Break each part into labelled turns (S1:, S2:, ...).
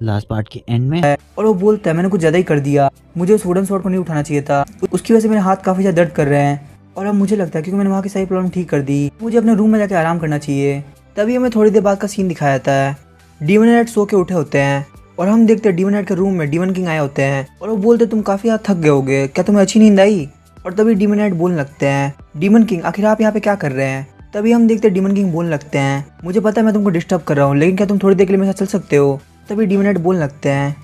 S1: Last part के and में।
S2: और वो बोलता है मैंने कुछ ज़्यादा ही कर दिया, मुझे उस वुडन स्वॉर्ड को नहीं उठाना चाहिए था, उसकी वजह से मेरे हाथ काफ़ी ज़्यादा दर्द कर रहे हैं। और अब मुझे लगता है क्योंकि मैंने वहाँ की सारी प्रॉब्लम ठीक कर दी, मुझे अपने रूम में जाकर आराम करना चाहिए। तभी हमें थोड़ी देर बाद का सीन दिखाया जाता है। डीमन नाइट सो के उठे होते हैं और हम देखते हैं डीमन नाइट के रूम में डीमन किंग आए होते हैं और वो बोलते तुम काफ़ी ज़्यादा थक गए होगे, क्या तुम्हें अच्छी नींद आई? और तभी डीमन नाइट बोलने लगते हैं डीमन किंग आखिर आप यहाँ पे क्या कर रहे हैं? तभी हम देखते हैं डीमन किंग बोलने लगते हैं मुझे पता है मैं तुमको डिस्टर्ब कर रहा हूँ, लेकिन क्या तुम थोड़ी देर के लिए मेरे साथ चल सकते हो? तभी डीमन नाइट बोलने लगते हैं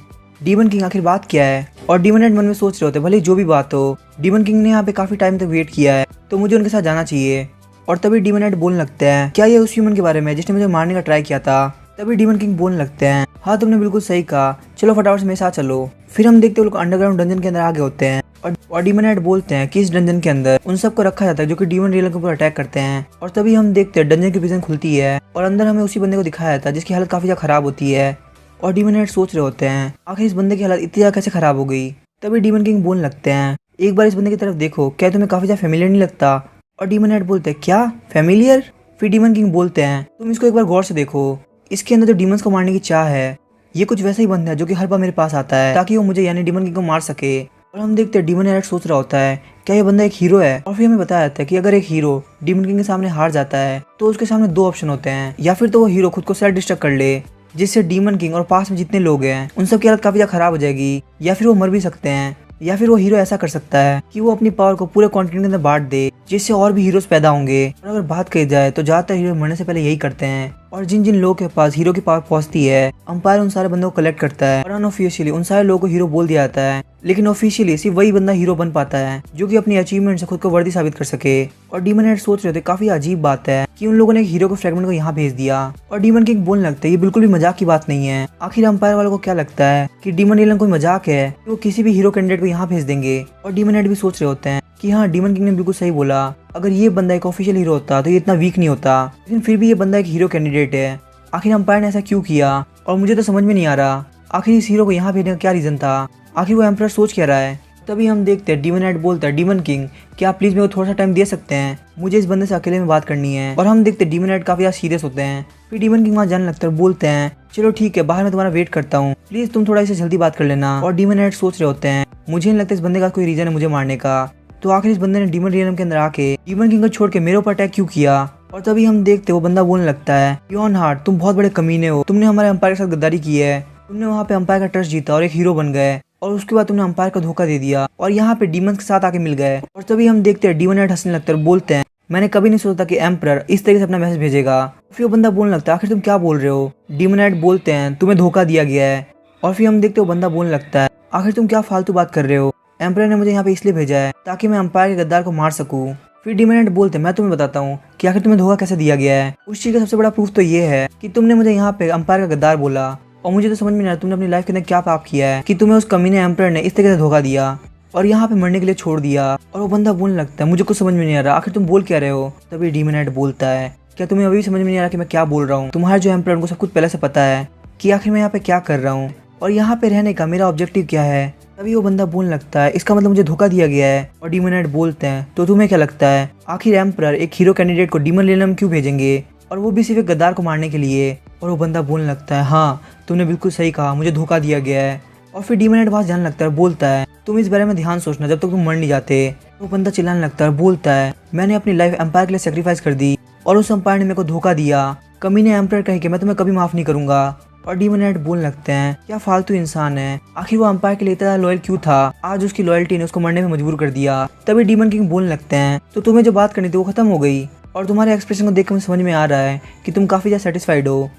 S2: डीमन किंग आखिर बात क्या है? और डीमन नाइट मन में सोच रहे होते हैं भले जो भी बात हो, डीमन किंग ने यहाँ पे काफ़ी टाइम तक वेट किया है तो मुझे उनके साथ जाना चाहिए। और तभी डीमन नाइट बोलने लगते हैं क्या ये उस ह्यूमन के बारे में जिसने मुझे मारने का ट्राई किया था? तभी डीमन किंग बोलने लगते हैं हाँ तुमने बिल्कुल सही कहा, चलो फटाफट से मेरे साथ चलो। फिर हम देखते हैं वो लोग अंडरग्राउंड डंजन के अंदर आगे होते हैं और डीमन नाइट बोलते हैं कि इस डंजन के अंदर उन सबको रखा जाता है जो कि डीमन रियल के ऊपर अटैक करते हैं। और तभी हम देखते हैं डंजन की प्रिजन खुलती है और अंदर हमें उसी बंदे को दिखाया जाता है जिसकी हालत काफी ज्यादा खराब होती है। और डीमन नाइट सोच रहे होते हैं आखिर इस बंदे की हालत इतनी ज्यादा कैसे खराब हो गई? तभी डीमन किंग बोलने लगते हैं एक बार इस बंदे की तरफ देखो, क्या तुम्हें काफी ज्यादा फेमिलियर नहीं लगता? और डीमन नाइट बोलते हैं क्या फेमिलियर? फिर डीमन किंग बोलते हैं तुम इसको एक बार गौर से देखो, इसके अंदर जो डीमंस को मारने की चाह है, ये कुछ वैसा ही बंदा है जो कि हर बार मेरे पास आता है ताकि वो मुझे यानी डीमन किंग को मार सके। और हम देखते हैं डीमन नाइट सोच रहा होता है क्या ये बंदा एक हीरो है? और फिर हमें बताया जाता है कि अगर एक हीरो डीमन किंग के सामने हार जाता है तो उसके सामने दो ऑप्शन होते हैं, या फिर तो वो हीरो खुद को सेल्फ डिस्ट्रक्ट कर ले जिससे डीमन किंग और पास में जितने लोग हैं उन सब की हालत काफी ज्यादा खराब हो जाएगी, या फिर वो मर भी सकते हैं, या फिर वो हीरो ऐसा कर सकता है कि वो अपनी पावर को पूरे कॉन्टिनेंट के अंदर बांट दे जिससे और भी हीरोज पैदा होंगे। और अगर बात कही जाए तो ज्यादातर हीरो मरने से पहले यही करते हैं। और जिन जिन लोगों के पास हीरो की पावर पहुंचती है, अंपायर उन सारे बंदों को कलेक्ट करता है और अनऑफिशियली उन सारे लोगों को हीरो बोल दिया जाता है, लेकिन ऑफिशियली सिर्फ वही बंदा हीरो बन पाता है जो कि अपनी अचीवमेंट से खुद को वर्दी साबित कर सके। और डीमन नाइट सोच रहे थे काफी अजीब बात है कि उन लोगों ने एक हीरो के फ्रेगमेंट को यहाँ भेज दिया। और डीमन किंग बोलने लगते हैं ये बिल्कुल भी मजाक की बात नहीं है, आखिर अंपायर वालों को क्या लगता है कि डीमन रियल कोई मजाक है कि वो किसी भी हीरो कैंडिडेट को यहाँ भेज देंगे? और डीमन नाइट भी सोच रहे होते हैं कि हाँ डीमन किंग ने बिल्कुल सही बोला, अगर ये बंदा एक ऑफिशियल हीरो होता तो ये इतना वीक नहीं होता, लेकिन फिर भी ये बंदा एक हीरो कैंडिडेट है। आखिर अंपायर ने ऐसा क्यों किया और मुझे तो समझ में नहीं आ रहा, आखिर इस हीरो को यहाँ भेजने का क्या रीजन था? आखिर वो एम्परर सोच क्या रहा है? तभी हम देखते हैं डीमन नाइट बोलता है डीमन किंग क्या आप प्लीज मेरे को थोड़ा सा टाइम दे सकते हैं, मुझे इस बंदे से अकेले में बात करनी है। और हम देखते हैं डीमन नाइट काफी ज्यादा सीरियस होते हैं। फिर डीमन किंग वहाँ जाने लगता है, बोलते हैं चलो ठीक है बाहर में तुम्हारा वेट करता हूँ, प्लीज तुम थोड़ा इसे जल्दी बात कर लेना। और डीमन नाइट सोच रहे होते हैं मुझे नहीं लगता इस बंदे का कोई रीजन है मुझे मारने का, तो आखिर इस बंदे ने डीमन रियलम के अंदर आके डीमन किंग को छोड़ के मेरे ऊपर अटैक क्यों किया? और तभी हम देखते वो बंदा बोलने लगता है योन हार्ट तुम बहुत बड़े कमीने हो, तुमने हमारे अंपायर के साथ गद्दारी की है, तुमने वहाँ पे अंपायर का ट्रस्ट जीता और एक हीरो बन गए और उसके बाद तुमने अंपायर को धोखा दे दिया और यहाँ पे डीमंस के साथ आके मिल गए। और तभी हम देखते हैं डीमन नाइट हंसने लगता है, बोलते हैं मैंने कभी नहीं सोचा कि एम्परर इस तरीके से अपना मैसेज भेजेगा। फिर वो बंदा बोलने लगता है आखिर तुम क्या बोल रहे हो? डीमन नाइट बोलते हैं तुम्हें धोखा दिया गया है। और फिर हम देखते वो बंदा बोलने लगता है आखिर तुम क्या फालतू बात कर रहे हो, एम्परर ने मुझे यहाँ पे इसलिए भेजा है ताकि मैं अंपायर के गद्दार को मार सकूं। फिर डीमन नाइट बोलते हैं मैं तुम्हें बताता हूँ कि आखिर तुम्हें धोखा कैसे दिया गया है। उस चीज का सबसे बड़ा प्रूफ तो ये है कि तुमने मुझे यहाँ पे अंपायर का गद्दार बोला और मुझे तो समझ में नहीं आ रहा तुमने अपनी लाइफ के अंदर क्या पाप किया है कि तुम्हें उस कमीने एम्परर ने इस तरीके से धोखा दिया और यहाँ पे मरने के लिए छोड़ दिया। और वो बंदा बोलने लगता है मुझे कुछ समझ में नहीं आ रहा, आखिर तुम बोल क्या रहे हो? तभी डीमन नाइट बोलता है क्या तुम्हें अभी भी समझ में नहीं आ रहा कि मैं क्या बोल रहा हूँ? तुम्हारे जो एम्परर उनको सब कुछ पहले से पता है कि आखिर मैं यहाँ पे क्या कर रहा हूँ और यहाँ पे रहने का मेरा ऑब्जेक्टिव क्या है। तभी वो बंदा बोलने लगता है इसका मतलब मुझे धोखा दिया गया है। और डीमन नाइट बोलते हैं तो तुम्हें क्या लगता है आखिर एम्परर एक हीरो कैंडिडेट को डीमन रियलम क्यों भेजेंगे, और वो भी सिर्फ एक गद्दार को मारने के लिए? और वो बंदा बोलने लगता है हाँ तुमने बिल्कुल सही कहा, मुझे धोखा दिया गया है। और फिर डीमन नाइट वहाँ जाने लगता है, बोलता है तुम इस बारे में ध्यान सोचना जब तक तुम मर नहीं जाते। वो बंदा चिल्लाने लगता है, बोलता है मैंने अपनी लाइफ एम्पायर के लिए सेक्रीफाइस कर दी और उस एम्पायर ने मेरे को धोखा दिया, कमीने एम्पायर कह के मैं तुम्हें कभी माफ नहीं करूंगा। और डीमन नाइट बोलने लगते हैं क्या फालतू इंसान है, आखिर वो एम्पायर के लिए इतना लॉयल क्यों था, आज उसकी लॉयल्टी ने उसको मरने में मजबूर कर दिया। तभी डीमन किंग बोलने लगते हैं तो तुम्हें जो बात करनी थी वो खत्म हो गई और तुम्हारे एक्सप्रेशन को देख कर समझ में आ रहा है कि तुम काफी ज्यादा सेटिस्फाइड हो।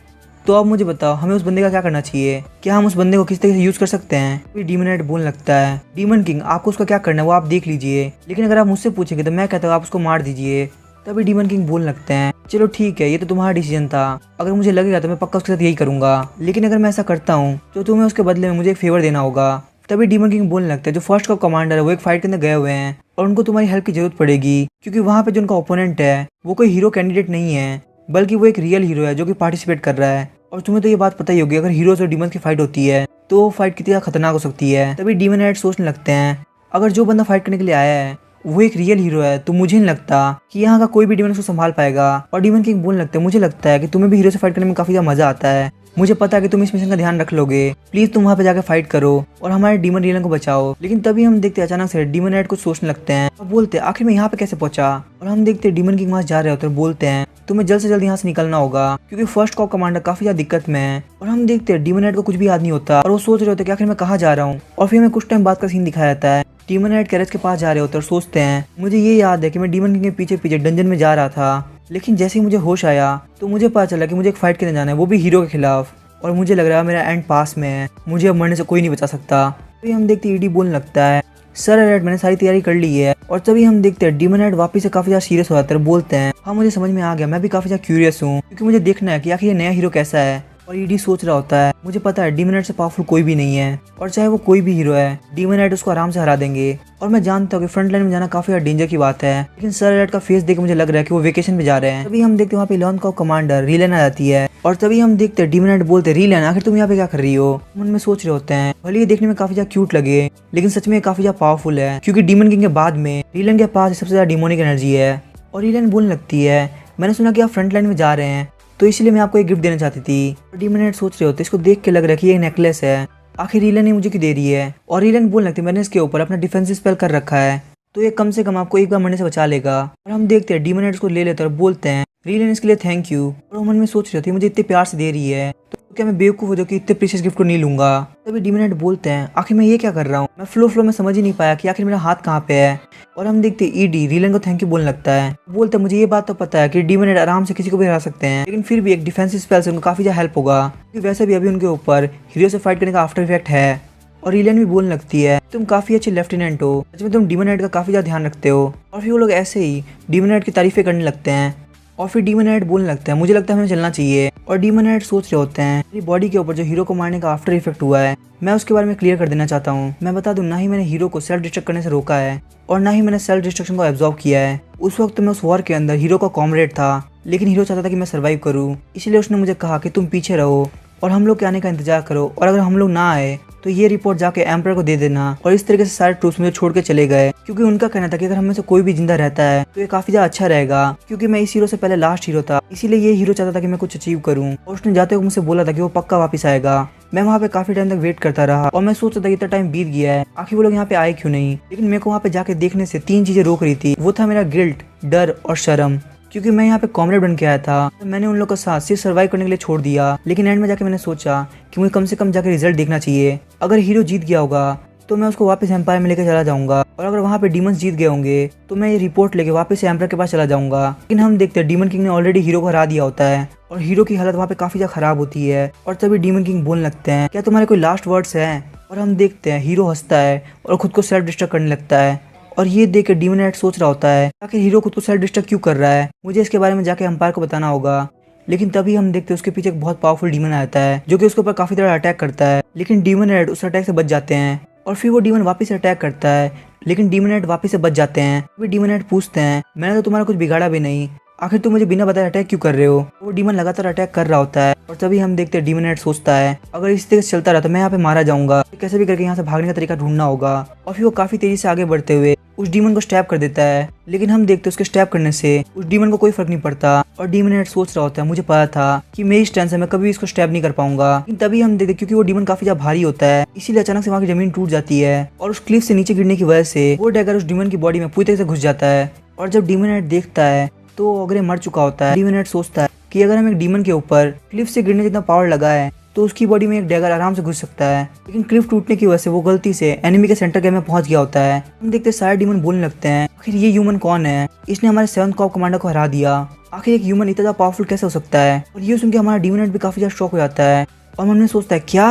S2: तो अब मुझे बताओ हमें उस बंदे का क्या करना चाहिए, क्या हम उस बंदे को किस तरीके से यूज कर सकते हैं? फिर डीमन नाइट बोलने लगता है डीमन किंग आपको उसका क्या करना है वो आप देख लीजिए, लेकिन अगर आप मुझसे पूछेंगे तो मैं कहता हूँ आप उसको मार दीजिए। तभी डीमन किंग बोलने लगते हैं चलो ठीक है ये तो तुम्हारा डिसीजन था, अगर मुझे लगेगा तो मैं पक्का उसके साथ यही करूंगा, लेकिन अगर मैं ऐसा करता हूँ तो तुम्हें उसके बदले में मुझे एक फेवर देना होगा। तभी डीमन किंग बोलने लगता है जो फर्स्ट का कमांडर है वो एक फाइट के अंदर गए हुए हैं और उनको तुम्हारी हेल्प की जरूरत पड़ेगी, क्योंकि वहाँ पे जो उनका ओपोनेंट है वो कोई हीरो कैंडिडेट नहीं है बल्कि वो एक रियल हीरो है जो कि पार्टिसिपेट कर रहा है। और तुम्हें तो ये बात पता ही होगी अगर हीरोज और डीमंस की फाइट होती है तो वो फाइट कितनी खतरनाक हो सकती है। तभी डीमन नाइट सोचने लगते हैं अगर जो बंदा फाइट करने के लिए आया है वो एक रियल हीरो है तो मुझे नहीं लगता कि यहाँ का कोई भी डीमन उसको संभाल पाएगा। और डीमन किंग बोलने लगता है मुझे लगता है कि तुम्हें भी हीरो से फाइट करने में काफी ज्यादा मजा आता है, मुझे पता है कि तुम इस मिशन का ध्यान रख लोगे, प्लीज तुम वहाँ पे जाकर फाइट करो और हमारे डीमन रीलन को बचाओ। लेकिन तभी हम देखते अचानक से डीमन हेड कुछ सोचने लगते हैं और बोलते हैं आखिर मैं यहाँ पे कैसे पहुंचा। और हम देखते डीमन किंग वहाँ जा रहे होते और बोलते हैं तुम्हें जल्द से जल्द यहाँ से निकलना होगा क्योंकि फर्स्ट कॉप कमांडर काफी ज्यादा दिक्कत में है। और हम देखते हैं डीमन हेड को कुछ भी याद नहीं होता और वो सोच रहे होते कि आखिर मैं कहाँ जा रहा हूँ। और फिर हमें कुछ टाइम बाद का सीन दिखाया जाता है, डीमन हेड कैरेज के पास जा रहे होते और सोचते हैं मुझे ये याद है कि मैं डीमन किंग के पीछे पीछे डंजन में जा रहा था, लेकिन जैसे ही मुझे होश आया तो मुझे पता चला कि मुझे एक फाइट करने जाना है, वो भी हीरो के खिलाफ। और मुझे लग रहा है मेरा एंड पास में है, मुझे अब मरने से कोई नहीं बचा सकता। तभी हम देखते ईडी बोलने लगता है सर अलर्ट मैंने सारी तैयारी कर ली है। और तभी हम देखते हैं डीमन हेड वापस से काफी ज्यादा सीरियस हो जाते हैं, बोलते हैं हाँ मुझे समझ में आ गया, मैं भी काफी ज्यादा क्यूरियस हूँ क्योंकि मुझे देखना है कि आखिर ये नया हीरो कैसा है। और ईडी सोच रहा होता है मुझे पता है डीमन हेड से पावरफुल कोई भी नहीं है और चाहे वो कोई भी हीरो है डीमन हेड उसको आराम से हरा देंगे। और मैं जानता हूँ कि फ्रंट लाइन में जाना काफी ज्यादा डेंजर की बात है, लेकिन सर अलर्ट का फेस देख के मुझे लग रहा है कि वो वेकेशन पे जा रहे हैं। तभी हम देखते हैं वहाँ पे 11th कॉप कमांडर रीलन आ जाती है और तभी हम देखते हैं डीमन हेड बोलते रीलन आखिर तुम यहाँ पे क्या कर रही हो। मन में सोच रहे होते हैं भले ये देखने में काफी ज्यादा क्यूट लगे लेकिन सच में काफी ज्यादा पावरफुल है क्योंकि डीमन किंग के बाद में रीलन के पास सबसे ज्यादा डिमोनिक एनर्जी है। और रीलन बोलने लगती है मैंने सुना कि आप फ्रंट लाइन में जा रहे हैं तो इसलिए मैं आपको एक गिफ्ट देना चाहती थी। और डीमन हेड सोच रहे होते इसको देख के लग रहा है कि ये नेकलेस है, आखिर रीलन ने मुझे क्यों दे रही है। और रीलन बोलने लगती मैंने इसके ऊपर अपना डिफेंसिव स्पेल कर रखा है तो ये कम से कम आपको एक बार मरने से बचा लेगा। और हम देखते हैं डीमन हेड इसको ले लेते और बोलते हैं रीलन इसके लिए थैंक यू। और वो मन में सोच रही थी मुझे इतने प्यार से दे रही है तो क्या मैं बेवकूफ हो जाऊँ कि इतने प्रीशियस गिफ्ट को नहीं लूंगा। तभी डीमन हेड बोलते हैं आखिर मैं ये क्या कर रहा हूँ, मैं फ्लो में समझ ही नहीं पाया कि आखिर मेरा हाथ कहाँ पे है। और हम देखते ईडी रीलन को थैंक यू बोलने लगता है, बोलते हैं मुझे ये बात तो पता है कि डीमन हेड आराम से किसी को भी हरा सकते हैं लेकिन फिर भी एक डिफेंसिव स्पेल से उनको काफी ज्यादा हेल्प होगा क्योंकि वैसे भी अभी उनके ऊपर हीरो से फाइट करने का आफ्टर इफेक्ट है। और रीलन भी बोलने लगती है तुम काफी अच्छे लेफ्टिनेंट हो, सच में तुम डीमन हेड का काफी ज्यादा ध्यान रखते हो। और फिर वो लोग ऐसे ही डीमन हेड की तारीफें करने लगते हैं और फिर डीमन हेड बोलने लगता है मुझे लगता है हमें चलना चाहिए। और डीमन हेड सोच रहे होते हैं मेरी बॉडी के ऊपर जो हीरो को मारने का आफ्टर इफेक्ट हुआ है मैं उसके बारे में क्लियर कर देना चाहता हूँ। मैं बता दूं ना ही मैंने हीरो को सेल्फ डिस्ट्रक्ट करने से रोका है और ना ही मैंने सेल्फ डिस्ट्रक्शन को एब्जॉर्ब किया है। उस वक्त मैं उस वॉर के अंदर हीरो का कॉमरेड था लेकिन हीरो चाहता था कि मैं सर्वाइव करूँ, इसलिए उसने मुझे कहा कि तुम पीछे रहो और हम लोग के आने का इंतजार करो और अगर हम लोग ना आए तो ये रिपोर्ट जाके एम्परर को दे देना। और इस तरीके से सारे ट्रूप्स मुझे छोड़ के चले गए क्योंकि उनका कहना था कि अगर हम में से कोई भी जिंदा रहता है तो ये काफी ज्यादा अच्छा रहेगा क्योंकि मैं इस हीरो से पहले लास्ट हीरो था, इसीलिए ये हीरो चाहता था कि मैं कुछ अचीव करूं। और उसने जाते हुए मुझसे बोला था कि वो पक्का वापस आएगा। मैं वहाँ पे काफी टाइम तक वेट करता रहा और मैं सोचता था इतना टाइम बीत गया है आखिर वो लोग यहाँ पे आए क्यों नहीं। लेकिन मेरे को वहाँ पे जाके देखने से 3 चीजें रोक रही थी, वो था मेरा गिल्ट, डर और शर्म क्योंकि मैं यहाँ पे कॉमरेड बन के आया था तो मैंने उन लोगों के साथ सिर्फ सर्वाइव करने के लिए छोड़ दिया। लेकिन एंड में जाके मैंने सोचा कि मुझे कम से कम जाके रिजल्ट देखना चाहिए, अगर हीरो जीत गया होगा तो मैं उसको वापस एम्पायर में लेकर चला जाऊंगा और अगर वहाँ पे डीमंस जीत गए होंगे तो मैं ये रिपोर्ट लेके वापस एम्पायर के पास चला जाऊंगा। लेकिन हम देखते हैं डीमन किंग ने ऑलरेडी हीरो को हरा दिया होता है और हीरो की हालत वहाँ पे काफी ज्यादा खराब होती है। और तभी डीमन किंग बोलने लगते हैं क्या तुम्हारे कोई लास्ट वर्ड्स हैं। और हम देखते हैं हीरो हंसता है और खुद को सेल्फ डिस्ट्रक्ट करने लगता है और ये देख के डीमन हेड सोच रहा होता है आखिर हीरो खुद को सेल्फ डिस्ट्रक्ट क्यों कर रहा है, मुझे इसके बारे में जाके एम्पायर को बताना होगा। लेकिन तभी हम देखते हैं उसके पीछे एक बहुत पावरफुल डीमन आता है जो कि उसके ऊपर काफी तरह अटैक करता है, लेकिन डीमन हेड उस अटैक से बच जाते हैं। और फिर वो डीमन वापस अटैक करता है लेकिन डीमन हेड वापस से बच जाते हैं। फिर डीमन हेड पूछते हैं मैंने तो तुम्हारा कुछ बिगाड़ा भी नहीं, आखिर तुम मुझे बिना बताए अटैक क्यों कर रहे हो। वो डीमन लगातार अटैक कर रहा होता है और तभी हम देखते हैं डीमन हेड सोचता है अगर इस तरह से चलता रहा तो मैं यहाँ पे मारा जाऊंगा, कैसे भी करके यहाँ से भागने का तरीका ढूंढना होगा। और फिर वो काफी तेजी से आगे बढ़ते हुए उस डीमन को स्टैब कर देता है, लेकिन हम देखते हैं उसके स्टैब करने से उस डीमन को कोई फर्क नहीं पड़ता। और डीमन हेड सोच रहा होता है मुझे पता था कि मेरी स्ट्रेंथ से मैं कभी इसको स्टैब नहीं कर पाऊंगा। लेकिन तभी हम देखते क्योंकि वो डीमन काफी ज्यादा भारी होता है इसीलिए अचानक से वहाँ की जमीन टूट जाती है और उस क्लिफ से नीचे गिरने की वजह से वो डैगर उस डीमन की बॉडी में पूरी तरह से घुस जाता है। और जब डीमन हेड देखता है तो अगर ये मर चुका होता है, डीमन हेड सोचता है कि अगर हम एक डीमन के ऊपर क्लिफ से गिरने जितना पावर लगा है तो उसकी बॉडी में एक डैगर आराम से घुस सकता है। लेकिन क्लिफ टूटने की वजह से वो गलती से एनिमी के सेंटर के में पहुंच गया होता है। हम देखते सारे डीमन बोलने लगते हैं आखिर ये ह्यूमन कौन है, इसने हमारे 7th कॉप कमांडर को हरा दिया, आखिर एक ह्यूमन इतना पावरफुल कैसे हो सकता है। और ये सुन के हमारा डीमन हेड भी काफी ज्यादा शॉक हो जाता है और मन में सोचता है क्या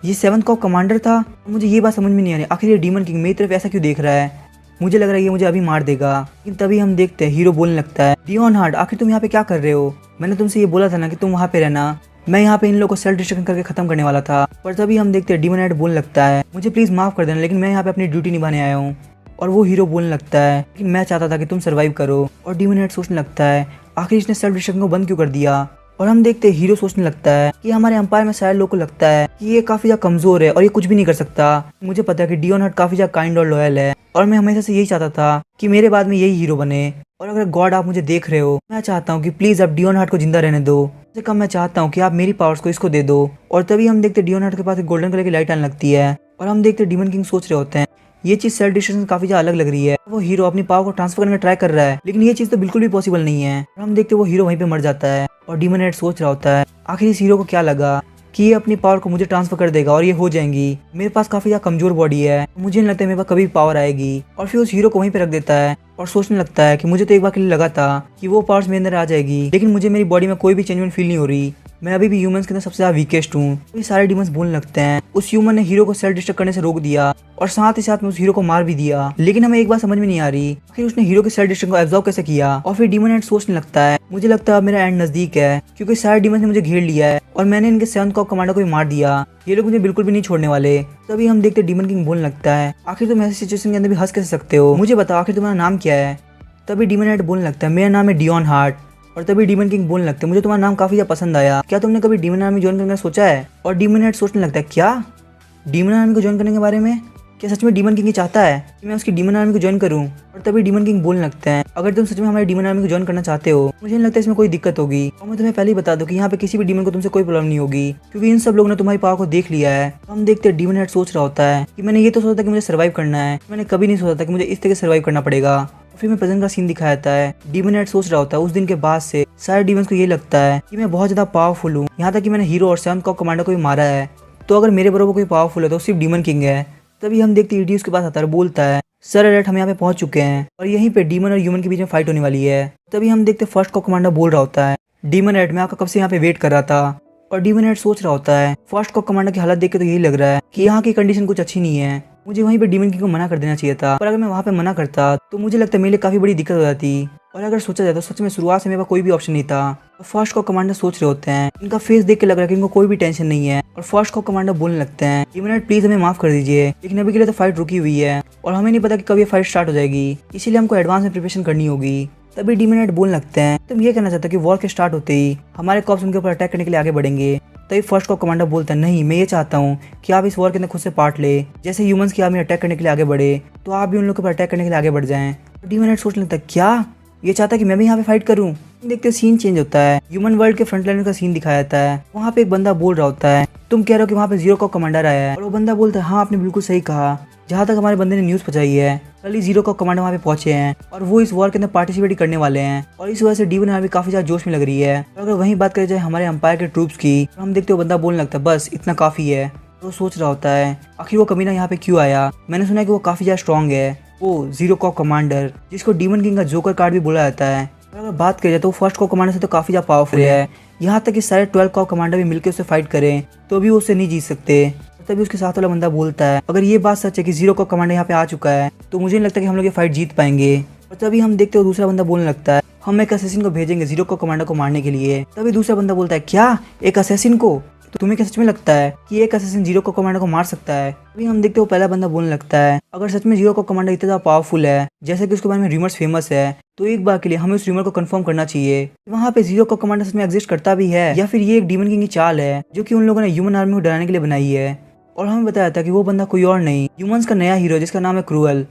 S2: ये 7th कॉप कमांडर था। मुझे ये बात समझ में नहीं आ रही आखिर ये डीमन किंग मेरी तरफ ऐसा क्यों देख रहा है, मुझे लग रहा है ये मुझे अभी मार देगा। लेकिन तभी हम देखते हैं हीरो बोलने लगता है लियोन हार्ट आखिर तुम यहाँ पे क्या कर रहे हो, मैंने तुमसे ये बोला था ना कि तुम वहाँ पे रहना, मैं यहाँ पे इन लोगों को सेल्फ डिस्ट्रक्शन करके खत्म करने वाला था। पर तभी हम देखते हैं डीमन हेड बोलने लगता है मुझे प्लीज माफ कर देना लेकिन मैं यहाँ पे अपनी ड्यूटी निभाने आया हूँ। और वो हीरो बोलने लगता है लेकिन मैं चाहता था कि तुम सर्वाइव करो। और डीमन हेड सोचने लगता है आखिर इसने सेल्फ डिस्ट्रक्शन को बंद क्यों कर दिया, और हम देखते हीरो सोचने लगता है कि हमारे एम्पायर में सारे लोगों को लगता है कि ये काफी ज्यादा कमजोर है और ये कुछ भी नहीं कर सकता। मुझे पता है कि डियोन हट काफी ज्यादा काइंड और लॉयल है और मैं हमेशा से यही चाहता था कि मेरे बाद में यही हीरो बने। और अगर गॉड आप मुझे देख रहे हो, मैं चाहता हूँ कि प्लीज आप डियोन हार्ट को जिंदा रहने दो। से कम मैं चाहता हूँ कि आप मेरी पावर्स को इसको दे दो। और तभी हम देखते डियोन हार्ट के पास एक गोल्डन कलर की लाइट आने लगती है और हम देखते डीमन किंग सोच रहे होते हैं ये चीज सेल्फ डिस्ट्रक्शन काफी ज्यादा अलग लग रही है। वो हीरो अपनी पावर को ट्रांसफर करने का ट्राई कर रहा है, लेकिन ये चीज तो बिल्कुल भी पॉसिबल नहीं है। और हम देखते वो हीरो वहीं पे मर जाता है और डीमन हेड सोच रहा होता है आखिर इस हीरो को क्या लगा कि ये अपनी पावर को मुझे ट्रांसफर कर देगा और ये हो जाएंगी। मेरे पास काफी ज्यादा कमजोर बॉडी है, मुझे नहीं लगता मेरे पास कभी पावर आएगी। और फिर उस हीरो को वहीं पे रख देता है और सोचने लगता है कि मुझे तो एक बार के लिए लगा था कि वो पावर्स मेरे अंदर आ जाएगी, लेकिन मुझे मेरी बॉडी में कोई भी चेंजमेंट फील नहीं हो रही। मैं अभी भी ह्यूमंस के अंदर सबसे ज्यादा वीकेस्ट हूँ। ये सारे डीमंस बोलने लगते हैं उस ह्यूमन ने हीरो को सेल्फ डिस्ट्रक्ट करने से रोक दिया और साथ ही साथ में उस हीरो को मार भी दिया। लेकिन हमें एक बात समझ में नहीं आ रही फिर उसने हीरो के सेल्फ डिस्ट्रक्ट को एब्जॉर्ब कैसे किया। और फिर डीमन हेड सोचने लगता है मुझे लगता है अब मेरा एंड नजदीक है, क्योंकि सारे डीमंस ने मुझे घेर लिया है और मैंने इनके 7th कॉप कमांडर को भी मार दिया। ये लोग मुझे बिल्कुल भी नहीं छोड़ने वाले। तभी हम देखते डीमन किंग बोलने लगता है आखिर तुम ऐसी सिचुएशन के अंदर भी हंस कैसे सकते हो, मुझे बताओ आखिर तुम्हारा नाम क्या है। तभी डीमन हेड बोलने लगता है मेरा नाम है डियोन हार्ट। और तभी डीमन किंग बोलने लगते हैं मुझे तुम्हारा नाम काफी ज्यादा पसंद आया, क्या तुमने कभी डीमन आर्मी ज्वाइन करने का सोचा है। और डीमन हेड सोचने लगता है क्या डीमन आर्मी को ज्वाइन करने के बारे में, क्या सच में डीमन किंग चाहता है कि मैं उसकी डीमन आर्मी को ज्वाइन करूं। और तभी डीमन किंग बोलने लगते हैं अगर तुम सच में हमारी डीमन आर्मी को ज्वाइन करना चाहते हो मुझे नहीं लगता इसमें कोई दिक्कत होगी। और मैं तुम्हें पहले ही बता दूं कि यहाँ पे किसी भी डीमन को तुमसे कोई प्रॉब्लम नहीं होगी, क्योंकि इन सब लोगों ने तुम्हारी पावर को देख लिया है। हम देखते हैं डीमन हेड सोच रहा होता है कि मैंने ये तो सोचा था कि मुझे सर्वाइव करना है, मैंने कभी नहीं सोचा था कि मुझे इस तरह से सर्वाइव करना पड़ेगा। फिर मैं प्रेजेंट का सीन दिखाया जाता है। डीमन हेड सोच रहा होता है उस दिन के बाद से सारे डीमंस को ये लगता है कि मैं बहुत ज्यादा पावरफुल हूँ, यहाँ तक कि मैंने हीरो और 7th कॉप कमांडर को भी मारा है। तो अगर मेरे बराबर कोई पावरफुल है तो सिर्फ डीमन किंग है। तभी हम देखते ईडी उसके पास आता है, बोलता है सर अलर्ट हम यहाँ पे पहुंच चुके हैं और यहीं पे डीमन और ह्यूमन के बीच में फाइट होने वाली है। तभी हम देखते 1st कॉप कमांडर बोल रहा होता है डीमन हेड मैं आपका कब से यहाँ पे वेट कर रहा था। और डीमन हेड सोच रहा होता है 1st कॉप कमांडर की हालत देख के तो यही लग रहा है कि यहाँ की कंडीशन कुछ अच्छी नहीं है, मुझे वहीं पे डीमन किंग को मना कर देना चाहिए था। पर अगर मैं वहाँ पे मना करता तो मुझे लगता है मेरे लिए काफी बड़ी दिक्कत हो जाती। और अगर सोचा जाए तो सच में शुरुआत से मेरे पास कोई भी ऑप्शन नहीं था। और 1st कॉप कमांडर सोच रहे होते हैं, इनका फेस देख के लग रहा है कि इनको कोई भी टेंशन नहीं है। और 1st कॉप कमांडर बोलने लगते हैं डीमन हेड प्लीज हमें माफ कर दीजिए, लेकिन अभी के लिए तो फाइट रुकी हुई है और हमें नहीं पता कि कब ये फाइट स्टार्ट हो जाएगी, इसीलिए हमको एडवांस में प्रिपरेशन करनी होगी। तभी डीमन हेड बोलने लगते हैं तुम ये कहना चाहते हो कि वॉर के स्टार्ट होते ही हमारे कॉप्स उनके ऊपर अटैक करने के लिए आगे बढ़ेंगे। तभी 1st कॉप कमांडर बोलता है नहीं मैं ये चाहता हूँ कि आप इस वॉर के अंदर खुद से पार्ट ले, जैसे ह्यूमंस की आर्मी अटैक करने के लिए आगे बढ़े तो आप भी उन लोगों के ऊपर अटैक करने के लिए आगे बढ़ जाएं। तो डीमन हेड सोचने लगता है क्या ये चाहता है कि मैं भी यहाँ पे फाइट करूँ। देखते सीन चेंज होता है, ह्यूमन वर्ल्ड के फ्रंट लाइन का सीन दिखाया जाता है। वहाँ पे एक बंदा बोल रहा होता है तुम कह रहे हो कि वहाँ पे 0 कॉप कमांडर आया है। और वो बंदा बोलता है हाँ आपने बिल्कुल सही कहा, जहाँ तक हमारे बंदे ने न्यूज़ पहुंचाई है कल ही 0 कॉप कमांडर वहाँ पे पहुंचे हैं और वो इस वॉर के अंदर पार्टिसिपेट करने वाले हैं। और इस वजह से डीमन आर्मी काफी ज्यादा जोश में लग रही है। और अगर वहीं बात करें जाए हमारे एम्पायर के ट्रूप्स की तो हम देखते हो बंदा बोलने लगता है बस इतना काफी है। तो सोच रहा होता है आखिर वो कमीना यहाँ पे क्यों आया, मैंने सुना है कि वो काफी ज्यादा स्ट्रॉन्ग है, वो 0 कॉप कमांडर जिसको डीमन किंग का जोकर कार्ड भी बोला जाता है। अगर बात करें तो 1st कॉप कमांडर से तो काफी ज्यादा पावरफुल है, यहाँ तक कि सारे 12 कॉप कमांडर भी मिलकर उससे फाइट करें तो भी वो उससे नहीं जीत सकते। तभी उसके साथ वाला बंदा बोलता है अगर ये बात सच है कि 0 कॉप कमांडर यहाँ पे आ चुका है तो मुझे नहीं लगता कि हम लोग ये फाइट जीत पाएंगे। और तभी हम देखते हो दूसरा बंदा बोलने लगता है हम एक असैसिन को भेजेंगे 0 कॉप कमांडर को मारने के लिए। तभी दूसरा बंदा बोलता है क्या एक असैसिन को, तो तुम्हें क्या सच में लगता है कि एक असैसिन 0 कॉप कमांडर को मार सकता है। तभी हम देखते हो पहला बंदा बोलने लगता है अगर सच में 0 कॉप कमांडर इतना ज्यादा पावरफुल है जैसे कि उसके बारे में रूमर्स फेमस है तो एक बार के लिए हमें उस रूमर को कंफर्म करना चाहिए वहाँ पे 0 कॉप कमांडर सच में एग्जिस्ट करता भी है या फिर ये एक डीमन किंग की चाल है जो कि उन लोगों ने ह्यूमन आर्मी को डराने के लिए बनाई है। और हमें बताया था कि वो बंदा कोई और नहीं ह्यूमंस का नया हीरो जिसका नाम है क्रूअल।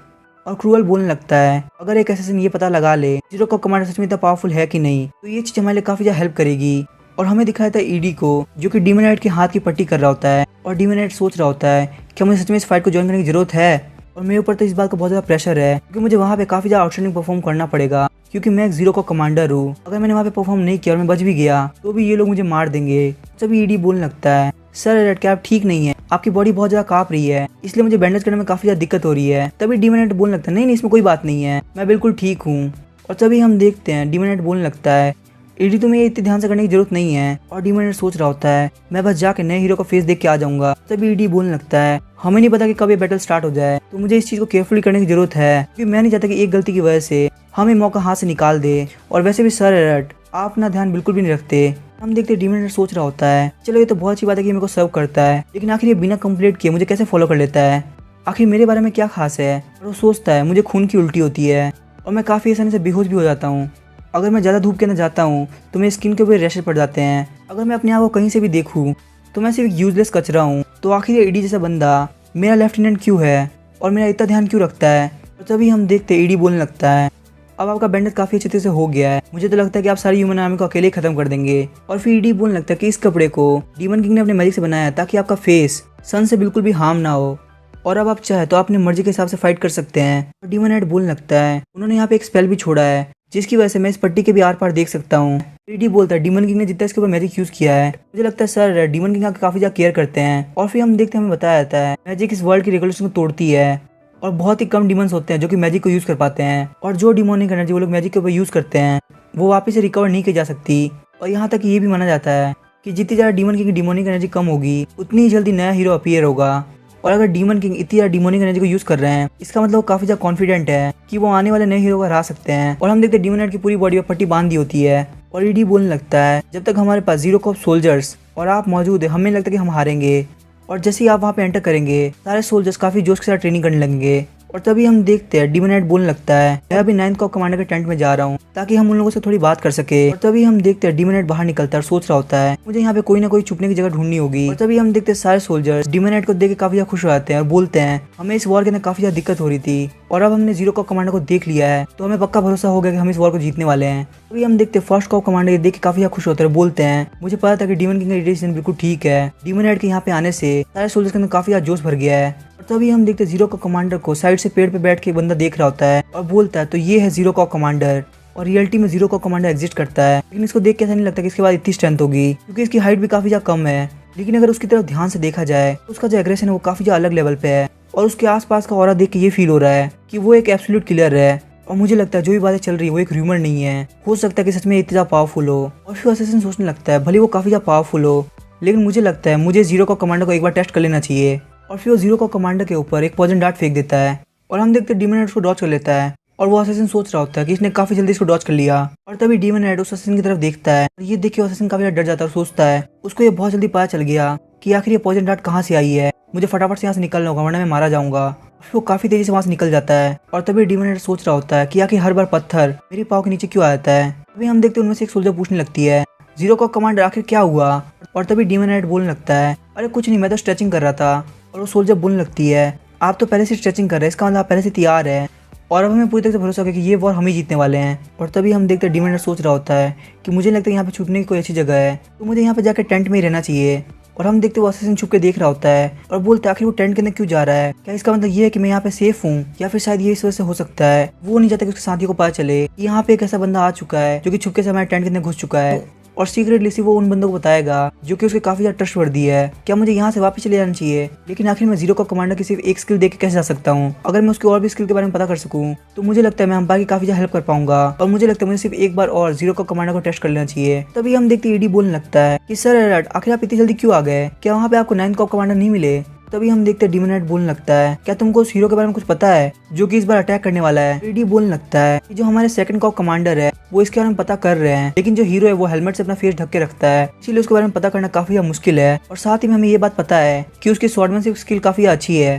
S2: और क्रूअल बोलने लगता है अगर एक असैसिन ये पता लगा ले 0 कॉप कमांडर सच में इतना पावरफुल है कि नहीं तो ये चीज हमारे लिए काफी ज्यादा हेल्प करेगी। और हमें दिखाया था ईडी को जो कि डीमन हेड के हाथ की पट्टी कर रहा होता है। और डीमन हेड सोच रहा होता है क्या मुझे सच में इस फाइट को ज्वाइन करने की जरूरत है। और मेरे ऊपर तो इस बात का बहुत ज्यादा प्रेशर है क्योंकि मुझे वहाँ पे काफी ज्यादा आउटस्टैंडिंग परफॉर्म करना पड़ेगा, क्योंकि मैं एक 0 कॉप कमांडर हूँ। अगर मैंने वहाँ पे परफॉर्म नहीं किया और मैं बच भी गया तो भी ये लोग मुझे मार देंगे। तभी ईडी बोलने लगता है सर रेड कैप ठीक नहीं है, आपकी बॉडी बहुत ज्यादा कांप रही है इसलिए मुझे बैंडेज करने में काफी ज्यादा दिक्कत हो रही है। तभी डीमन हेड बोलने लगता है नहीं इसमें कोई बात नहीं है, मैं बिल्कुल ठीक हूँ। और तभी हम देखते हैं डीमन हेड बोलने लगता है ईडी तुम्हें इतने ध्यान से करने की जरूरत नहीं है। और डीमन हेड सोच रहा होता है मैं बस जाके नए हीरो का फेस देख के आ जाऊंगा। तभी ईडी बोलने लगता है हमें नहीं पता कि कब ये बैटल स्टार्ट हो जाए तो मुझे इस चीज को केयरफुली करने की जरूरत है, क्योंकि मैं नहीं चाहता कि एक गलती की वजह से हमें मौका हाथ से निकाल दे। और वैसे भी सर अलर्ट आप अपना ध्यान बिल्कुल भी नहीं रखते। हम देखते डीमन हेड सोच रहा होता है चलो ये तो बहुत अच्छी बात है कि मेरे को सर्व करता है, लेकिन आखिर ये बिना कंप्लीट किए मुझे कैसे फॉलो कर लेता है, आखिर मेरे बारे में क्या खास है। और वो सोचता है मुझे खून की उल्टी होती है और मैं काफी आसानी से बेहोश भी हो जाता हूँ। अगर मैं ज़्यादा धूप के अंदर जाता हूँ तो मेरी स्किन के ऊपर रैशेज पड़ जाते हैं। अगर मैं अपने आप को कहीं से भी देखूँ तो मैं सिर्फ यूजलेस कचरा हूँ। तो आखिर ये ईडी जैसा बंदा मेरा लेफ्टिनेंट क्यों है और मेरा इतना ध्यान क्यों रखता है? और तभी हम देखते ईडी बोलने लगता है, अब आपका बैंडेज काफ़ी अच्छे से हो गया है, मुझे तो लगता है कि आप सारी ह्यूमन आर्मी को अकेले ही खत्म कर देंगे। और फिर ईडी बोलने लगता है कि इस कपड़े को डीमन किंग ने अपने मैजिक से बनाया ताकि आपका फेस सन से बिल्कुल भी हार्म ना हो, और अब आप चाहे तो अपनी मर्जी के हिसाब से फाइट कर सकते हैं। और डीमन हेड बोलने लगता है उन्होंने यहाँ पे एक स्पेल भी छोड़ा है जिसकी वजह से मैं इस पट्टी के भी आर पार देख सकता हूँ। ईडी बोलता है डीमन किंग ने जितना इसके ऊपर मैजिक यूज किया है, मुझे लगता है सर डीमन किंग आपकी काफी ज्यादा केयर करते हैं। और फिर हम देखते हैं, हमें बताया जाता है मैजिक इस वर्ल्ड की रेगुलेशन को तोड़ती है और बहुत ही कम डिमंस होते हैं जो कि मैजिक को यूज कर पाते हैं, और जो डिमोनिक एनर्जी वो लोग मैजिक के ऊपर यूज करते हैं वो वापस से रिकवर नहीं की जा सकती। और यहाँ तक ये भी माना जाता है कि जितनी ज़्यादा डीमन किंग की डिमोनिक एनर्जी कम होगी उतनी ही जल्दी नया हीरो अपीयर होगा। और अगर डीमन किंग इतनी ज़्यादा डिमोनिक एनर्जी को यूज कर रहे हैं इसका मतलब वो काफी ज़्यादा कॉन्फिडेंट है कि वो आने वाले नए हीरो को हरा सकते हैं। और हम देखते हैं डीमन हेड की पूरी बॉडी पर पट्टी बांध दी होती है और ईडी बोलने लगता है जब तक हमारे पास 0 कॉप सोल्जर्स और आप मौजूद है हमें लगता है कि हम हारेंगे। और जैसे ही आप वहाँ पे एंटर करेंगे सारे सोल्जर्स काफी जोश के साथ ट्रेनिंग करने लगेंगे। और तभी हम देखते हैं डीमन हेड बोलने लगता है मैं अभी 9th कॉप कमांडर के टेंट में जा रहा हूँ ताकि हम उन लोगों से थोड़ी बात कर सके। और तभी हम देखते हैं डीमन हेड बाहर निकलता है और सोच रहा होता है मुझे यहाँ पे कोई ना कोई छुपने की जगह ढूंढनी होगी। और तभी हम देखते हैं सारे सोल्जर्स डीमन हेड को देख के काफी ज्यादा खुश हो जाते हैं और बोलते हैं हमें इस वॉर के अंदर काफी ज्यादा दिक्कत हो रही थी और अब हमने 0 कॉप कमांडर को देख लिया है तो हमें पक्का भरोसा हो गया कि हम इस वॉर को जीतने वाले हैं। तभी हम देखते हैं फर्स्ट कॉप कमांडर देख के काफी ज्यादा खुश होते हैं, बोलते हैं मुझे पता था कि डीमन किंग का डिसीजन बिल्कुल ठीक है। डीमन हेड के यहाँ पे आने से सारे सोल्जर्स के अंदर काफी ज्यादा जोश भर गया है। और तभी हम देखते हैं 0 कॉप कमांडर को साइड से पेड़ पे बैठ के बंदा देख रहा होता है और बोलता है तो ये है 0 कॉप कमांडर। और रियलिटी में 0 कॉप कमांडर एग्जिस्ट करता है, लेकिन इसको देख के ऐसा नहीं लगता कि इसके बाद इतनी स्ट्रेंथ होगी क्योंकि इसकी हाइट भी काफी ज्यादा कम है। लेकिन अगर उसकी तरफ ध्यान से देखा जाए तो उसका जो एग्रेशन है वो काफी ज्यादा अलग लेवल पे है और उसके आसपास का ऑरा देख के ये फील हो रहा है कि वो एक एब्सोल्यूट किलर है। और मुझे लगता है जो भी बातें चल रही है वो एक र्यूमर नहीं है, हो सकता है कि सच में इतना पावरफुल हो। और फिर असैसिन सोचने लगता है भले वो काफी ज्यादा पावरफुल हो लेकिन मुझे लगता है मुझे 0 कॉप कमांडर को एक बार टेस्ट कर लेना चाहिए। और फिर वो 0 कॉप कमांडर के ऊपर एक पॉइजन डार्ट फेंक देता है और हम देखते हैं डीमन हेड उसको डॉज कर लेता है। और वो असैसिन सोच रहा होता है कि इसने काफी जल्दी इसको डॉज कर लिया। और तभी डीमन हेड उस असैसिन की तरफ देखता है और ये देख के असैसिन काफी डर जाता है और सोचता है उसको ये बहुत जल्दी पता चल गया कि आखिर ये पॉइजन डार्ट कहाँ से आई है, मुझे फटाफट से यहाँ से निकलना होगा वरना मैं मारा जाऊंगा। फिर वो काफी तेजी से वहां से निकल जाता है। और तभी डीमन हेड सोच रहा होता है कि आखिर हर बार पत्थर मेरे पाँव के नीचे क्यों आ जाता है। तभी हम देखते हैं उनमें से एक सोल्जर पूछने लगती है 0 कॉप कमांडर आखिर क्या हुआ। और तभी डीमन हेड बोलने लगता है अरे कुछ नहीं, मैं तो स्ट्रेचिंग कर रहा था। और वो सोल्जर बोलने लगती है आप तो पहले से स्ट्रेचिंग कर रहे हैं, इसका मतलब आप पहले से तैयार है और अब हमें पूरी तरह से भरोसा हो गया कि ये वॉर हम ही जीतने वाले हैं। और तभी हम देखते हैं डीमन हेड सोच रहा होता है कि मुझे लगता है यहाँ पे छुपने की कोई अच्छी जगह है तो मुझे यहाँ पे जाकर टेंट में ही रहना चाहिए। और हम देखते हैं वो असैसिन छुप के देख रहा होता है और बोलता है आखिर वो टेंट के अंदर क्यों जा रहा है, क्या इसका मतलब ये है कि मैं यहाँ पे सेफ हूँ, या फिर शायद ये इस वजह से हो सकता है वो नहीं चाहता कि उसके साथियों को पता चले कि यहाँ पे एक ऐसा बंदा आ चुका है जो कि छुपके से हमारे टेंट के अंदर घुस चुका है और सीक्रेटली से वो उन बंदों को बताएगा जो कि उसके काफी ज्यादा ट्रस्टवर्दी है। क्या मुझे यहाँ से वापस चले जाना चाहिए? लेकिन आखिर मैं 0 कॉप कमांडर की सिर्फ एक स्किल देख के कैसे जा सकता हूँ? अगर मैं उसकी और भी स्किल के बारे में पता कर सकूँ तो मुझे लगता है मैं अंपायर की काफी ज्यादा हेल्प कर पाऊंगा। और मुझे लगता है मुझे सिर्फ एक बार और 0 कॉप कमांडर को टेस्ट कर लेना चाहिए। तभी हम देखते ईडी बोलने लगता है कि सर अलर्ट, आखिर आप इतनी जल्दी क्यों आ गए? क्या वहाँ पे आपको 9th कॉप कमांडर नहीं मिले? तभी हम देखते हैं डीमन हेड बोलने लगता है क्या तुमको उस हीरो के बारे में कुछ पता है जो कि इस बार अटैक करने वाला है? ईडी बोलने लगता है कि जो हमारे 2nd कॉप कमांडर है वो इसके बारे में पता कर रहे हैं, लेकिन जो हीरो है वो हेलमेट से अपना फेस ढक के रखता है, इसीलिए उसके बारे में पता करना काफी मुश्किल है। और साथ ही में हमें ये बात पता है कि उसकी स्वॉर्डमैनशिप स्किल काफी अच्छी है।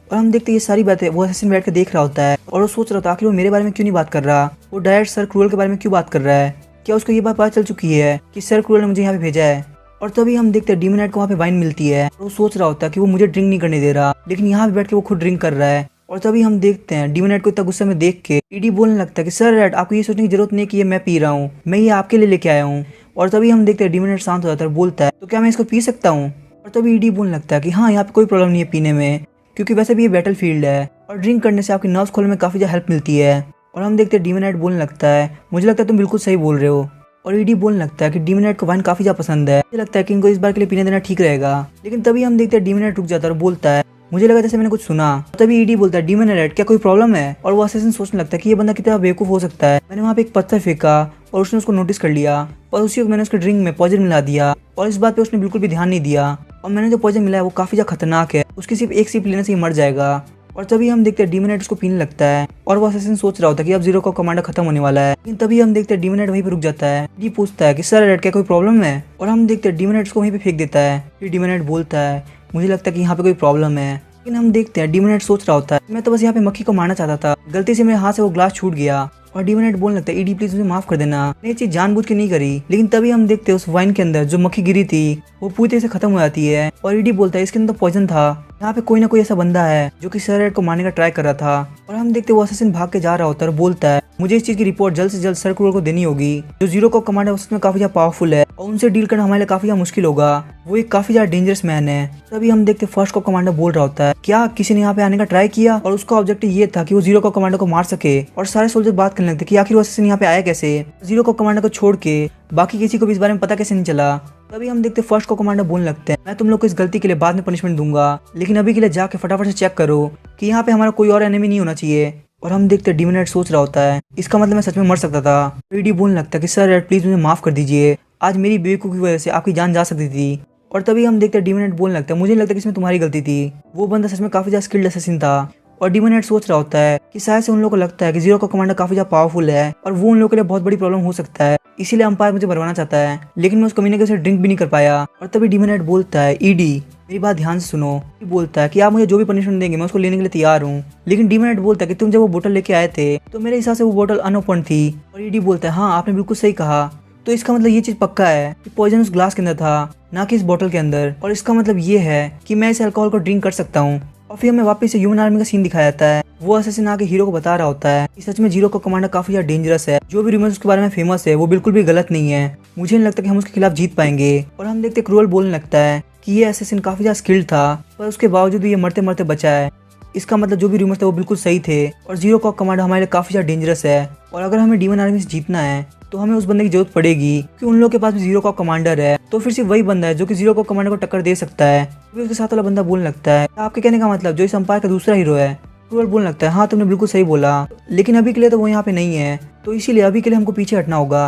S2: और हम देखते हैं ये सारी बातें वो असैसिन बैठ के देख रहा होता है और वो सोच रहा था आखिर वो मेरे बारे में क्यों नहीं बात कर रहा, वो डायरेक्ट सर क्रूएल के बारे में क्यों बात कर रहा है? क्या उसको ये बात पता चल चुकी है कि सर क्रूएल ने मुझे यहाँ पे भेजा है? और तभी हम देखते हैं डीमन हेड को वहाँ पे वाइन मिलती है, वो सोच रहा होता है कि वो मुझे ड्रिंक नहीं करने दे रहा, लेकिन यहाँ पे बैठ के वो खुद ड्रिंक कर रहा है। और तभी हम देखते हैं डीमन हेड को इतना गुस्से में देख के ईडी बोलने लगता है कि सर रेड, आपको ये सोचने की जरूरत नहीं कि ये मैं पी रहा हूँ, मैं ये आपके लिए लेके आया हूँ। और तभी हम देखते हैं डीमन हेड शांत हो जाता है और बोलता है तो क्या मैं इसको पी सकता हूँ? और तभी ईडी बोलने लगता है कि हाँ, यहाँ पे कोई प्रॉब्लम नहीं है पीने में, क्योंकि वैसे भी ये बैटल फील्ड है और ड्रिंक करने से आपकी नर्व्स खोलने में काफी ज्यादा हेल्प मिलती है। और हम देखते हैं डीमन हेड बोलने लगता है मुझे लगता है तुम बिल्कुल सही बोल रहे हो। और ईडी बोलने लगता है कि डीमन हेड को वाइन काफी ज्यादा पसंद है, मुझे लगता है कि इनको इस बार के लिए पीने देना ठीक रहेगा। लेकिन तभी हम देखते हैं डीमन हेड रुक जाता है और बोलता है मुझे लगा जैसे मैंने कुछ सुना। तभी ईडी बोलता है डीमन हेड क्या कोई प्रॉब्लम है? और वो असैसिन सोचने लगता है कि ये बंदा कितना बेवकूफ हो सकता है, मैंने वहाँ पे एक पत्थर फेंका और उसने उसको नोटिस कर लिया और उसी वक्त मैंने उसके ड्रिंक में पॉइजन मिला दिया और इस बात पे उसने बिल्कुल भी ध्यान नहीं दिया और मैंने जो पॉइजन मिला है वो काफी ज्यादा खतरनाक है, उसकी सिर्फ एक सिप लेने से ही मर जाएगा। और तभी हम देखते हैं डीमन हेड उसको पीने लगता है और वो असैसिन सोच रहा होता है कि अब 0 कॉप कमांडर खत्म होने वाला है। लेकिन तभी हम देखते हैं डीमन हेड वहीं पे रुक जाता है। डी पूछता है कि सर रेड क्या कोई प्रॉब्लम है? और हम देखते हैं डीमन हेड उसको वहीं पे फेंक देता है। फिर डीमन हेड बोलता है मुझे लगता है कि यहाँ पे कोई प्रॉब्लम है। लेकिन हम देखते हैं डीमन हेड सोच रहा होता है मैं तो बस यहाँ पे मक्खी को मारना चाहता था, गलती से मेरे हाथ से वो ग्लास छूट गया और डीमोनेट बोलने लगता है ईडी प्लीज मुझे माफ कर देना, मैंने ये चीज जानबूझ के नहीं करी। लेकिन तभी हम देखते हैं उस वाइन के अंदर जो मक्खी गिरी थी वो पूरी तरह से खत्म हो जाती है और ईडी बोलता है इसके अंदर पॉइजन था, यहाँ पे कोई ना कोई ऐसा बंदा है जो कि सर रेड को मारने का ट्राई कर रहा था। और हम देखते हैं वो असेसिन भाग के जा रहा होता है और बोलता है मुझे इस चीज की रिपोर्ट जल्द से जल्द सर क्रूअल को देनी होगी। जो जीरो कॉप कमांडर है उसमें काफी ज्यादा पावरफुल है और उनसे डील करना हमारे लिए काफी ज्यादा मुश्किल होगा, वो एक काफी ज्यादा डेंजरस मैन है। तभी हम देखते फर्स्ट कॉप कमांडर बोल रहा होता है क्या किसी ने यहाँ पे आने का ट्राई किया, और उसका ऑब्जेक्टिव ये था कि वो जीरो कॉप कमांडर को मार सके। और सारे सोल्जर बात करने लगते कि आखिर वो असेसिन यहाँ पे आया कैसे, जीरो कॉप कमांडर को छोड़ के बाकी किसी को भी इस बारे में पता कैसे नहीं चला। तभी हम देखते फर्स्ट को कमांडर बोलने लगते हैं मैं तुम लोग को इस गलती के लिए बाद में पनिशमेंट दूंगा, लेकिन अभी के लिए जाके फटाफट से चेक करो कि यहाँ पे हमारा कोई और एनिमी नहीं होना चाहिए। और हम देखते डीमोनेट सोच रहा होता है इसका मतलब मैं सच में मर सकता था। ईडी बोलने लगता है कि सर रेड प्लीज मुझे माफ कर दीजिए, आज मेरी बेवकूफी की वजह से आपकी जान जा सकती थी। और तभी हम देखते डीमोनेट बोलने लगता है मुझे लगता है कि इसमें तुम्हारी गलती थी, वो बंदा सच में काफी ज्यादा स्किल्ड असेसिन था। और डीमोनेट सोच रहा होता है कि शायद से उन लोगों को लगता है कि जीरो का कमांडर काफी ज्यादा पावरफुल है और वो उन लोगों के लिए बहुत बड़ी प्रॉब्लम हो सकता है, इसीलिए अंपायर मुझे मरवाना चाहता है। लेकिन मैं उस कमीने के साथ ड्रिंक भी नहीं कर पाया। और तभी डीमोनेट बोलता है ईडी मेरी बात ध्यान से सुनो, बोलता है कि आप मुझे जो भी पनिशमेंट देंगे मैं उसको लेने के लिए तैयार हूँ। लेकिन डीमोनेट बोलता है कि तुम जब वो बोतल लेके आए थे तो मेरे हिसाब से वो बोतल अनओपन थी। और ईडी बोलता है हाँ आपने बिल्कुल सही कहा, तो इसका मतलब ये चीज पक्का है कि पॉइजन उस ग्लास के अंदर था ना कि इस बोतल के अंदर, और इसका मतलब ये है कि मैं इस अल्कोहल को ड्रिंक कर सकता हूँ। और फिर हमें वापस से ह्यूमन आर्मी का सीन दिखाया जाता है, वो असेसिन आके हीरो को बता रहा होता है कि सच में जीरो का कमांडर काफी ज्यादा डेंजरस है, जो भी रूमर्स उसके बारे में फेमस है वो बिल्कुल भी गलत नहीं है, मुझे नहीं लगता कि हम उसके खिलाफ जीत पाएंगे। और हम देखते क्रूअल बोलने लगता है कि ये असेसिन काफी ज्यादा स्किल्ड था पर उसके बावजूद भी ये मरते मरते बचा है, इसका मतलब जो भी रूमर्स थे वो बिल्कुल सही थे और जीरो का कमांडर हमारे लिए काफी ज्यादा डेंजरस है। और अगर हमें डीमन आर्मी से जीतना है तो हमें उस बंदे की जरूरत पड़ेगी कि उन लोगों के पास भी जीरो का कमांडर है, तो फिर सिर्फ वही बंदा है जो कि जीरो का कमांडर को टक्कर दे सकता है। फिर उसके साथ वाला बंदा बोलने लगता है आपके कहने का मतलब जो इस अंपायर का दूसरा हीरो है। क्रूअल बोलने लगता है हाँ तुमने बिल्कुल सही बोला, लेकिन अभी के लिए तो वो यहाँ पे नहीं है, तो इसीलिए अभी के लिए हमको पीछे हटना होगा।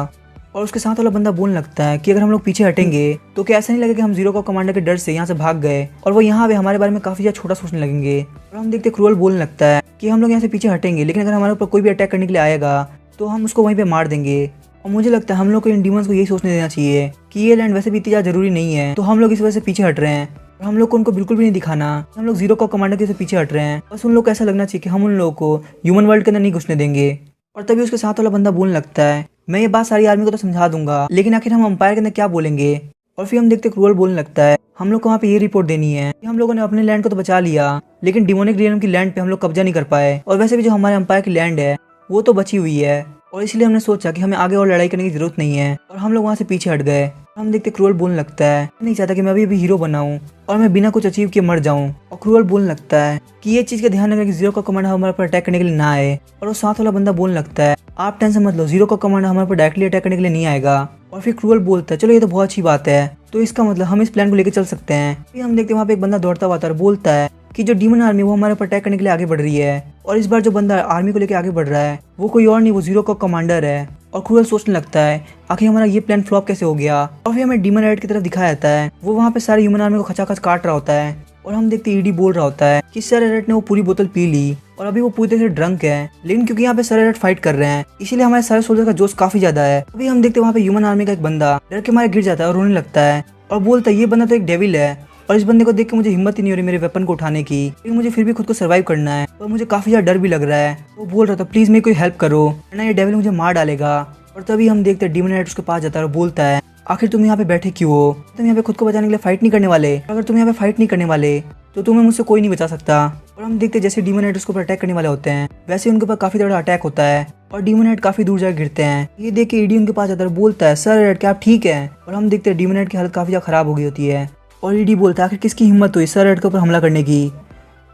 S2: और उसके साथ वाला बंदा बोलने लगता है कि अगर हम लोग पीछे हटेंगे तो क्या ऐसा नहीं लगेगा कि हम जीरो का कमांडर के डर से यहाँ से भाग गए और वो यहाँ पे हमारे बारे में काफी ज्यादा छोटा सोचने लगेंगे। और हम देखते क्रूअल बोलने लगता है कि हम लोग यहाँ से पीछे हटेंगे, लेकिन अगर हमारे ऊपर कोई भी अटैक करने के लिए आएगा तो हम उसको वहीं पे मार देंगे। और मुझे लगता है हम लोग को इन डीमंस को यही सोचने देना चाहिए कि ये लैंड वैसे भी इतनी ज्यादा जरूरी नहीं है, तो हम लोग इस वजह से पीछे हट रहे हैं। और हम लोग को उनको बिल्कुल भी नहीं दिखाना हम लोग जीरो का कमांडर के से पीछे हट रहे हैं, बस उन लोग को ऐसा लगना चाहिए कि हम उन लोगों को ह्यूमन वर्ल्ड के अंदर नहीं घुसने देंगे। और तभी उसके साथ वाला बंदा बोलने लगता है मैं ये बात सारी आर्मी को तो समझा दूंगा, लेकिन आखिर हम अंपायर के अंदर क्या बोलेंगे। और फिर हम देखते क्रूअल बोलने लगता है हम लोग को वहाँ पे ये रिपोर्ट देनी है कि हम लोगों ने अपने लैंड को तो बचा लिया, लेकिन डिमोनिक रियल्म की लैंड पे हम लोग कब्जा नहीं कर पाए, और वैसे भी जो हमारे अंपायर की लैंड है वो तो बची हुई है, और इसलिए हमने सोचा कि हमें आगे और लड़ाई करने की जरूरत नहीं है, और हम लोग वहाँ से पीछे हट गए। हम देखते क्रूअल बोलने लगता है मैं नहीं चाहता कि मैं अभी हीरो बनाऊं और मैं बिना कुछ अचीव किए मर जाऊं। और क्रूअल बोलने लगता है कि ये चीज का ध्यान रखें कि जीरो का कमांडर हमारे पर अटैक करने के लिए ना आए। और वो साथ वाला बंदा बोलने लगता है आप टेंशन मत लो, जीरो का कमांडर हमारे पर डायरेक्टली अटैक करने के लिए नहीं आएगा। और फिर क्रूअल बोलता है चलो ये तो बहुत अच्छी बात है, तो इसका मतलब हम इस प्लान को लेकर चल सकते हैं। फिर हम देखते हैं वहाँ पे एक बंदा दौड़ता हुआ आता है और बोलता है कि जो डीमन आर्मी वो हमारे पर अटैक करने के लिए आगे बढ़ रही है, और इस बार जो बंदा आर्मी को लेकर आगे बढ़ रहा है वो कोई और नहीं, वो जीरो का कमांडर है। और क्रूअल सोचने लगता है आखिर हमारा ये प्लान फ्लॉप कैसे हो गया। और फिर हमें डीमन रेड की तरफ दिखाया जाता है, वो वहाँ पे सारे ह्यूमन आर्मी को खचाखच काट रहा होता है। और हम देखते ईडी बोल रहा होता है कि सर रेड ने वो पूरी बोतल पी ली और अभी वो पूरी तरह से ड्रंक है, लेकिन क्योंकि यहाँ पे सर रेड फाइट कर रहे हैं इसीलिए हमारे सारे सोल्जर का जोश काफी ज्यादा है। अभी हम देखते वहाँ पे ह्यूमन आर्मी का एक बंदा डर के मारे गिर जाता है और रोने लगता है और बोलता है ये बंदा तो एक डेविल है, और इस बंदे को देख के मुझे हिम्मत ही नहीं हो रही मेरे वेपन को उठाने की, लेकिन मुझे फिर भी खुद को सर्वाइव करना है और मुझे काफी ज्यादा डर भी लग रहा है। वो बोल रहा था प्लीज मेरी कोई हेल्प करो वरना ये डेविल मुझे मार डालेगा। और तभी हम देखते डीमन रेड उसके पास जाता है और बोलता है आखिर तुम यहाँ पे बैठे क्यों हो, तुम यहाँ पे खुद को बचाने के लिए फाइट नहीं करने वाले, अगर तुम यहाँ पे फाइट नहीं करने वाले तो तुम्हें मुझसे कोई नहीं बचा सकता। और हम देखते जैसे डीमन रेड उसको अटैक करने वाले होते हैं वैसे उनके ऊपर काफी बड़ा अटैक होता है और डीमन रेड काफी दूर जाकर गिरते हैं। ये देख के ईडी उनके पास जाता है और बोलता है सर रेड क्या आप ठीक है। और हम देखते हैं डीमन रेड की हालत काफी ज्यादा खराब हो गई होती है और ईडी बोलता है आखिर किसकी हिम्मत हुई सर रेड के ऊपर हमला करने की।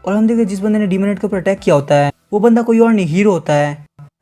S2: और हम देखते जिस बंदे ने डीमन रेड के ऊपर अटैक किया होता है वो बंदा कोई और नहीं हीरो होता है।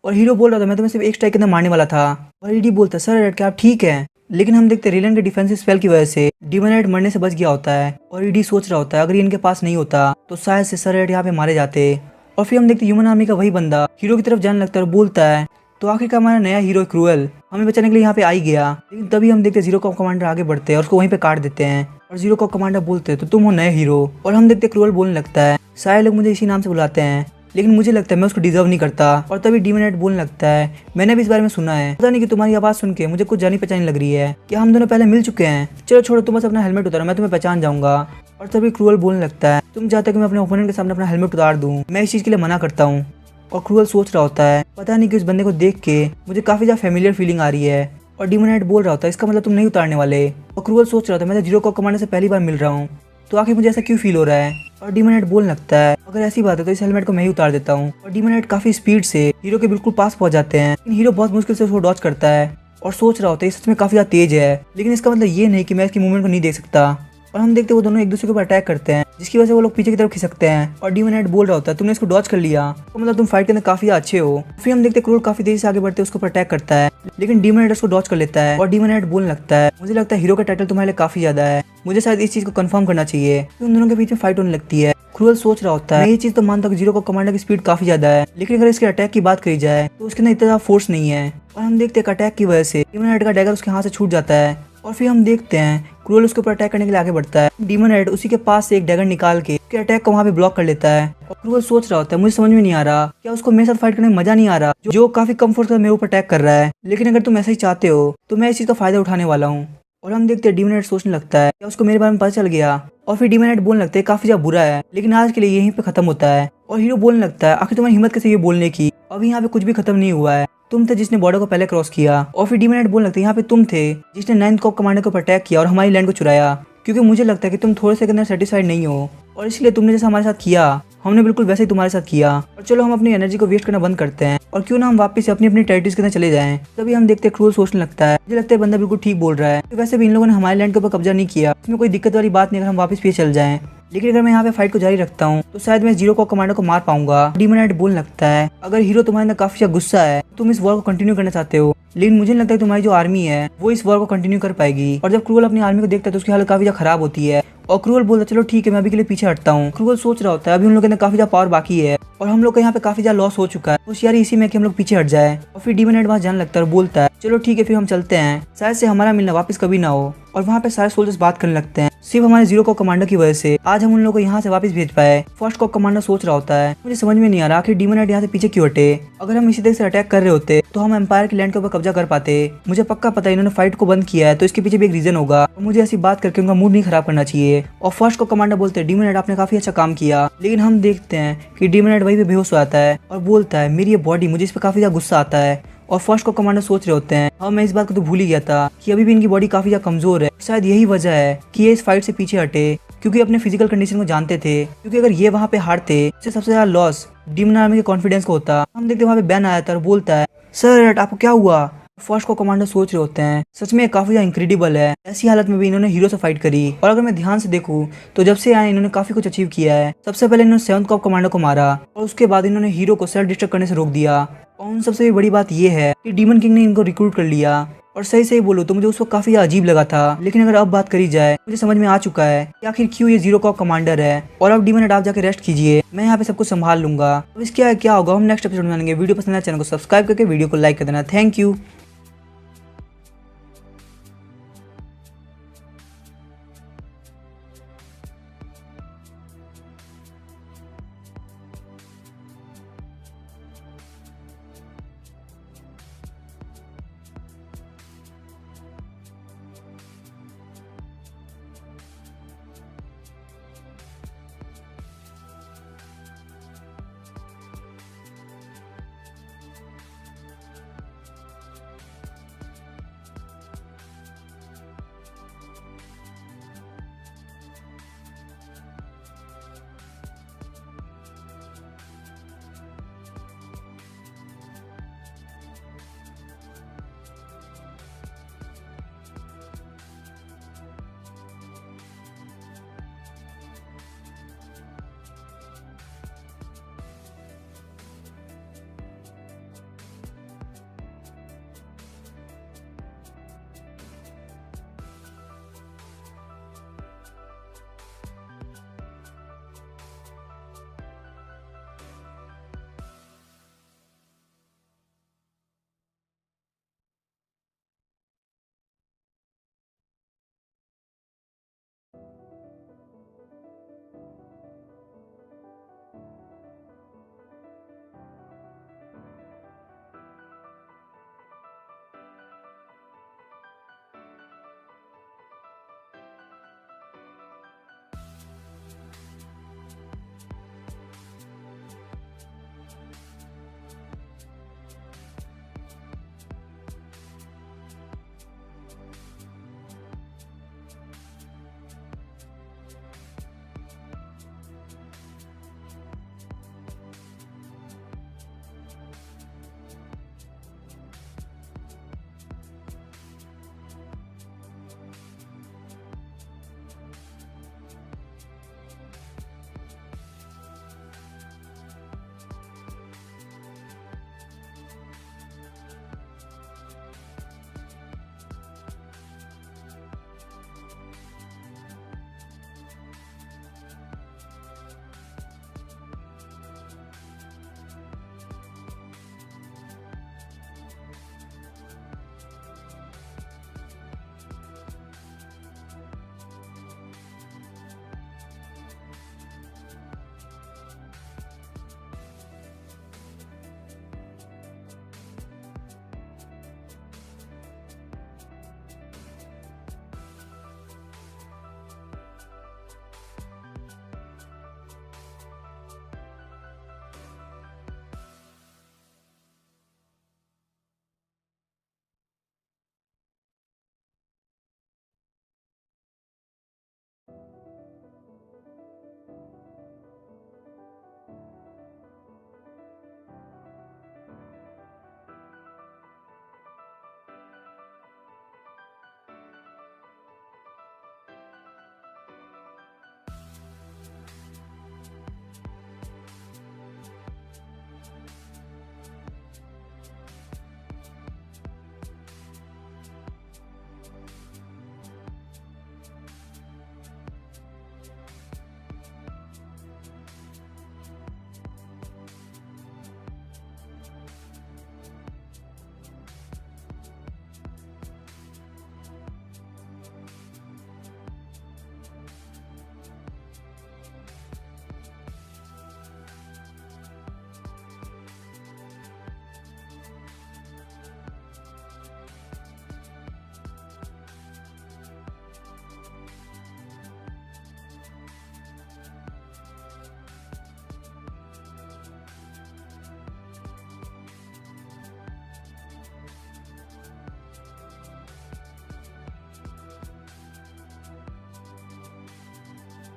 S2: और हीरो बोल रहा था मैं तुम्हें सिर्फ एक स्ट्राइक के अंदर मारने वाला था। और ईडी बोलता है सर रेड क्या आप ठीक है, लेकिन हम देखते रिलन के डिफेंसिव स्पेल की वजह से डीमन रेड मरने से बच गया होता है। और ईडी सोच रहा होता है अगर इनके पास नहीं होता तो शायद से सर रेड यहाँ पे मारे जाते। और फिर हम देखते ह्यूमन आर्मी का वही बंदा हीरो की तरफ जाने लगता है और बोलता है तो आखिरकार हमारा नया हीरो क्रूअल हमें बचाने के लिए यहाँ पे आ ही गया। लेकिन तभी हम देखते जीरो का कमांडर आगे बढ़ते हैं और उसको वहीं पे काट देते हैं। और जीरो का कमांडर बोलते हैं तो तुम हो नए हीरो। और हम देखते क्रूअल बोलने लगता है सारे लोग मुझे इसी नाम से बुलाते हैं, लेकिन मुझे लगता है मैं उसको डिजर्व नहीं करता। और तभी डीमन रेड बोलने लगता है मैंने भी इस बारे में सुना है, पता नहीं कि तुम्हारी आवाज सुन के मुझे कुछ जानी पहचानी लग रही है, क्या हम दोनों पहले मिल चुके हैं, चलो छोड़ो तुम बस अपना हेलमेट उतारो मैं तुम्हें पहचान जाऊंगा। और तभी क्रूअल बोलने लगता है तुम चाहते हो कि मैं अपने ओपोनेंट के सामने अपना हेलमेट उतार दूं, मैं इस चीज के लिए मना करता हूँ। और क्रूअल सोच रहा होता है पता नहीं कि उस बंदे को देख के मुझे काफी ज्यादा फेमिलियर फीलिंग आ रही है। और डीमन हेड बोल रहा होता है इसका मतलब तुम नहीं उतारने वाले। और क्रूअल सोच रहा होता है मैं तो जीरो कॉप कमांडर से पहली बार मिल रहा हूँ, तो आखिर मुझे ऐसा क्यों फील हो रहा है। और डीमन हेड बोलने लगता है अगर ऐसी बात है तो इस हेलमेट को मैं ही उतार देता हूँ। और डीमन हेड काफी स्पीड से हीरो के बिल्कुल पास पहुंच जाते हैं, लेकिन हीरो बहुत मुश्किल से उसको डॉच करता है और सोच रहा होता है सच में काफी ज्यादा तेज है, लेकिन इसका मतलब ये नहीं कि मैं इसकी मूवमेंट को नहीं देख सकता। और हम देखते हैं वो दोनों एक दूसरे के ऊपर अटैक करते हैं, जिसकी वजह से वो लोग पीछे की तरफ खिसकते हैं। और डीमन हेड बोल रहा होता है तुमने इसको डॉच कर लिया तो मतलब तुम फाइट के अंदर काफी अच्छे हो। फिर हम देखते हैं क्रूअल काफी तेजी से आगे बढ़ते उसके ऊपर अटैक करता है, लेकिन डीमन हेड उसको डॉच कर लेता है। और डीमन हेड बोलने लगता है मुझे लगता है हीरो का टाइटल तुम्हारे लिए काफी ज्यादा है, मुझे शायद इस चीज को कंफर्म करना चाहिए। फिर उन दोनों के बीच में फाइट होने लगती है। क्रूअल सोच रहा होता है मैं ये चीज तो मानता हूँ कि जीरो को कमांडर की स्पीड काफी ज्यादा है, लेकिन अगर इसके अटैक की बात करी जाए तो उसके अंदर इतना ज्यादा फोर्स नहीं है। और हम देखते हैं अटैक की वजह से डीमन हेड का डैगर उसके हाथ से छूट जाता है। और फिर हम देखते हैं क्रूअल उसके ऊपर अटैक करने के लिए आगे बढ़ता है। डीमन हेड उसी के पास से एक डैगर निकाल के उसके अटैक को वहाँ पे ब्लॉक कर लेता है। और क्रूअल सोच रहा होता है मुझे समझ में नहीं आ रहा क्या उसको मेरे साथ फाइट करने में मजा नहीं आ रहा, जो काफी कम्फर्ट से मेरे ऊपर अटैक कर रहा है, लेकिन अगर तुम ऐसा ही चाहते हो तो मैं इस चीज का फायदा उठाने वाला हूँ। और हम देखते हैं डीमन हेड सोचने लगता है क्या उसको मेरे बारे में पता चल गया। और फिर डीमन हेड बोलने लगता है काफी ज्यादा बुरा है, लेकिन आज के लिए यहीं पे खत्म होता है। और हीरो बोलने लगता है आखिर तुम्हारी हिम्मत कैसे ये बोलने की, अभी यहाँ पे कुछ भी खत्म नहीं हुआ है, तुम थे जिसने बॉर्डर को पहले क्रॉस किया। और फिर डीमन हेड बोलने लगता है यहाँ पे तुम थे जिसने 9th कॉर्प कमांडर के ऊपर अटैक किया और हमारी लैंड को चुराया, क्योंकि मुझे लगता है कि तुम थोड़े से के अंदर सेटिस्फाइड नहीं हो और इसलिए तुमने जैसा हमारे साथ किया हमने बिल्कुल वैसे ही तुम्हारे साथ किया। और चलो हम अपनी एनर्जी को वेस्ट करना बंद करते हैं और क्यों ना हम वापस से अपनी अपनी टेरिटरीज के अंदर चले जाएं। तभी हम देखते हैं क्रूअल सोचने लगता है मुझे लगता है बंदा बिल्कुल ठीक बोल रहा है, तो वैसे भी इन लोगों ने हमारे लैंड के ऊपर कब्जा नहीं किया, इसमें कोई दिक्कत वाली बात नहीं अगर हम वापस पीछे चल जाएं, लेकिन अगर मैं यहाँ पे फाइट को जारी रखता हूँ तो शायद मैं जीरो कॉर्प कमांडर को मार पाऊंगा। डीमन हेड बोलने लगता है अगर हीरो तुम्हारे अंदर काफी ज्यादा गुस्सा है तुम इस वॉर को कंटिन्यू करना चाहते हो, लेकिन मुझे नहीं लगता कि तुम्हारी जो आर्मी है वो इस वॉर को कंटिन्यू कर पाएगी। और जब क्रूअल अपनी आर्मी को देखता है तो उसकी हालत काफी ज्यादा खराब होती है। और क्रूअल बोलता है चलो ठीक है मैं अभी के लिए पीछे हटता हूँ। क्रूअल सोच रहा होता है अभी उन लोगों के अंदर काफी ज्यादा पावर बाकी है और हम लोग का यहाँ पे काफी ज्यादा लॉस हो चुका है, होशियारी इसी में कि हम लोग पीछे हट जाए। और फिर डीमन हेड वहाँ जाने लगता है और बोलता है चलो ठीक है फिर हम चलते हैं, शायद से हमारा मिलना वापस कभी ना हो। और वहाँ पे सारे सोल्जर्स बात करने लगते हैं सिर्फ हमारे जीरो कॉर्प कमांडर की वजह से आज हम उन लोगों को यहाँ से वापस भेज पाए। फर्स्ट कॉर्प कमांडर सोच रहा होता है मुझे समझ में नहीं आ रहा आखिर डीमन हेड यहाँ से पीछे क्यों हटे, अगर हम इसी तरह से अटैक कर रहे होते तो हम एम्पायर की लैंड के ऊपर कब्जा कर पाते। मुझे पक्का पता है इन्होंने फाइट को बंद किया है तो इसके पीछे भी एक रीजन होगा और मुझे ऐसी बात करके उनका मूड नहीं खराब करना चाहिए। और फर्स्ट कॉर्प कमांडर बोलते हैं डीमन हेड आपने काफी अच्छा काम किया, लेकिन हम देखते हैं कि डीमन हेड वहीं पे बेहोश हो जाता है और बोलता है मेरी ये बॉडी मुझे इस पर काफी ज्यादा गुस्सा आता है। और फर्स्ट कॉर्प कमांडर सोच रहे होते हैं हाँ मैं इस बात को तो भूल ही गया था कि अभी भी इनकी बॉडी काफी ज्यादा कमजोर है, शायद यही वजह है कि ये इस फाइट से पीछे हटे क्योंकि अपने फिजिकल कंडीशन को जानते थे, क्योंकि अगर ये वहाँ पे हारते इससे सबसे ज्यादा लॉस डीमन आर्मी के कॉन्फिडेंस को होता। हम देखते वहाँ पे बैन आया था और बोलता है सर आपको क्या हुआ। फर्स्ट को कमांडर सोच रहे होते हैं सच में काफी ज्यादा इनक्रेडिबल है, ऐसी हालत में भी इन्होंने हीरो से फाइट करी। और अगर मैं ध्यान से देखूं तो जब से आए इन्होंने काफी कुछ अचीव किया है। सबसे पहले इन्होंने 7th कॉर्प कमांडर को मारा और उसके बाद इन्होंने हीरो को सेल्फ डिस्ट्रक्ट करने से रोक दिया। और उन सबसे भी बड़ी बात यह है कि डीमन किंग ने इनको रिक्रूट कर लिया। और सही सही बोलो तो मुझे उस वक्त काफी अजीब लगा था, लेकिन अगर अब बात करी जाए मुझे समझ में आ चुका है कि आखिर क्यों ये जीरो कॉर्प कमांडर है। और अब डीमन हेड आप जाके रेस्ट कीजिए, मैं यहाँ पे सब कुछ संभाल लूंगा। अब इसके क्या होगा हम नेक्स्ट एपिसोड में जानेंगे। वीडियो पसंद है चैनल को सब्सक्राइब करके वीडियो को लाइक कर देना। Thank you.